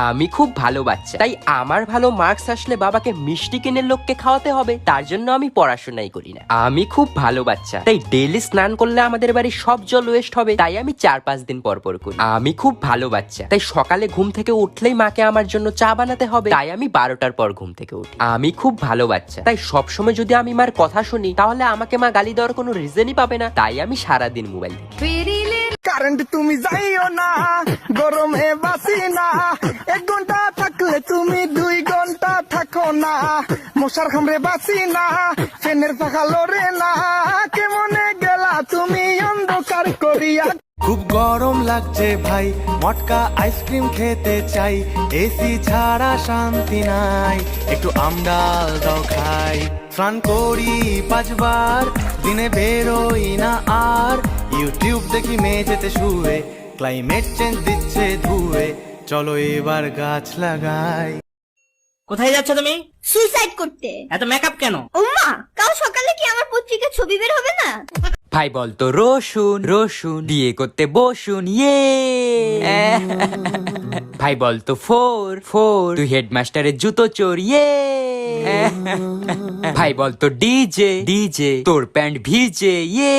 আমি খুব ভালো বাচ্চা, তাই আমার ভালো মার্কস আসলে বাবাকে মিষ্টি কিনে লোককে খাওয়াতে হবে, তার জন্য আমি পড়াশোনাই করি না। আমি খুব ভালো বাচ্চা, তাই ডেইলি স্নান করলে আমাদের বাড়ির সব জল ওয়েস্ট হবে, তাই আমি 4-5 দিন পর পর করি। আমি খুব ভালো বাচ্চা, তাই সকালে ঘুম থেকে উঠলেই মাকে আমার জন্য চা বানাতে হবে, তাই আমি 12টার পর ঘুম থেকে উঠি। আমি খুব ভালো বাচ্চা, তাই সবসময় যদি আমি মার কথা শুনি তাহলে আমাকে মা গালি দেওয়ার কোনো রিজনই পাবে না, তাই আমি সারাদিন মোবাইল দেখি। কারেন্ট তুমি যাইও না, গরমে বাসি না, 1 ঘন্টা থাকলে তুমি 2 ঘন্টা থাকো না, মশার খামরে বাসি না, ফ্যানের পাখা লড়ে না, কেমনে গেলা তুমি অন্ধকার করিয়া। খুব গরম লাগছে ভাই, মটকা আইসক্রিম খেতে চাই, এসি ছাড়া শান্তি নাই, একটু আমডাল দাও খাই, স্নান করি 5 বার, দিনে বেরোই না আর, ইউটিউব দেখি মেঝেতে শুয়ে, ক্লাইমেট চেঞ্জ দিচ্ছে ধুয়ে, চলো এবার গাছ লাগাই। কোথায় যাচ্ছ তুমি? সুইসাইড করতে। এত মেকআপ কেন? ওমা, কাল সকালে কি আমার পত্রিকার ছবি বের হবে না? ভাই বলতো রসুন রসুন, বিয়ে করতে বসুন ইয়ে। ভাই বলতো ফোর ফোর, তুই হেডমাস্টারের জুতো চোর ইয়ে। ভাই বলতো ডিজে ডিজে, তোর প্যান্ট ভিজে ইয়ে।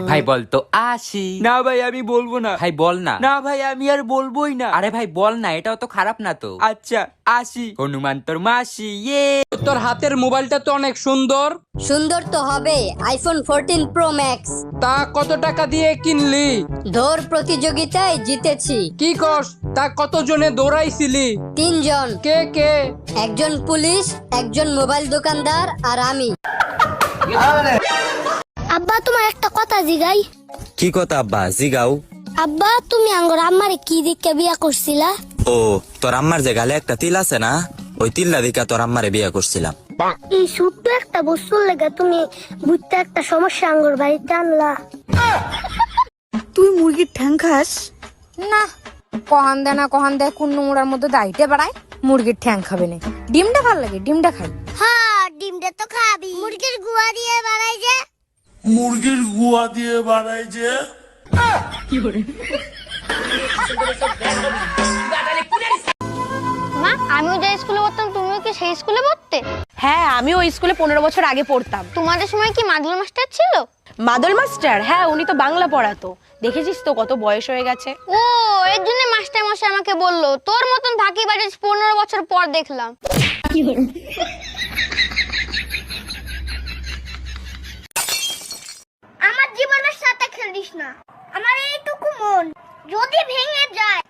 ভাই বলতো আসি। না ভাই আমি বলবো না। ভাই বল না। না ভাই আমি আর বলবোই না। আরে ভাই বল না, এটাও তো খারাপ না তো। আচ্ছা আসি। হনুমান তোর মাসি ইয়ে। তোর হাতের মোবাইলটা তো অনেক সুন্দর। সুন্দর তো হবে, আইফোন 14 প্রো ম্যাক্স। তা কত টাকা দিয়ে কিনলি? দৌড় প্রতিযোগিতায় জিতেছি। কি কস? তা কত জনে দৌড়াইছিলি? 3 জন। কে কে? একজন পুলিশ, একজন মোবাইল দোকানদার আর আমি। আব্বা তোমার একটা কথা জিগাই। কি কথা আব্বা? জিগাও। আব্বা তুমি আঙ্গর আম্মারে কি দিকে বিয়া করছিলা? ও তোর আম্মার যে গালে একটা তিল আছে না, ওই তিল্লা দিকা তোর আম্মারে বিয়ে করছিলাম। এই ছোট্ট একটা বস্তুর লেগে তুমি বুঝতে একটা সমস্যা আঙ্গর বাড়িতে আনলা। তুই মুরগির ঠ্যাং খাস না? কহান দেয় না কহান দেয়, কোন নোংরার মধ্যে দাইতে বাড়ায়। মুরগির ঠ্যাং খাবে না, ডিমটা ভাল লাগে, ডিমটা খাই। হ্যাঁ ডিমটা তো খাবি। মুরগির গুয়া দিয়ে বানাই যে। মুরগির গুয়া দিয়ে বানাই যে। মা আমিও যে স্কুলে পড়তাম তুমিও কি সেই স্কুলে পড়তে? হ্যাঁ, আমি ওই স্কুলে 15 বছর আগে পড়তাম। তোমাদের সময় কি মাদুল মাস্টার ছিল? মাদল মাস্টার? হ্যাঁ, উনি তো বাংলা পড়াতো। দেখেছিস তো কত বয়স হয়ে গেছে। ও এর জন্য মাস্টার মশাই আমাকে বললো তোর মতন ফাঁকি বাজে 15 বছর পর দেখলাম। আমার জীবনের সাথে খেলিস না, আমার এইটুকু মন যদি ভেঙে যায়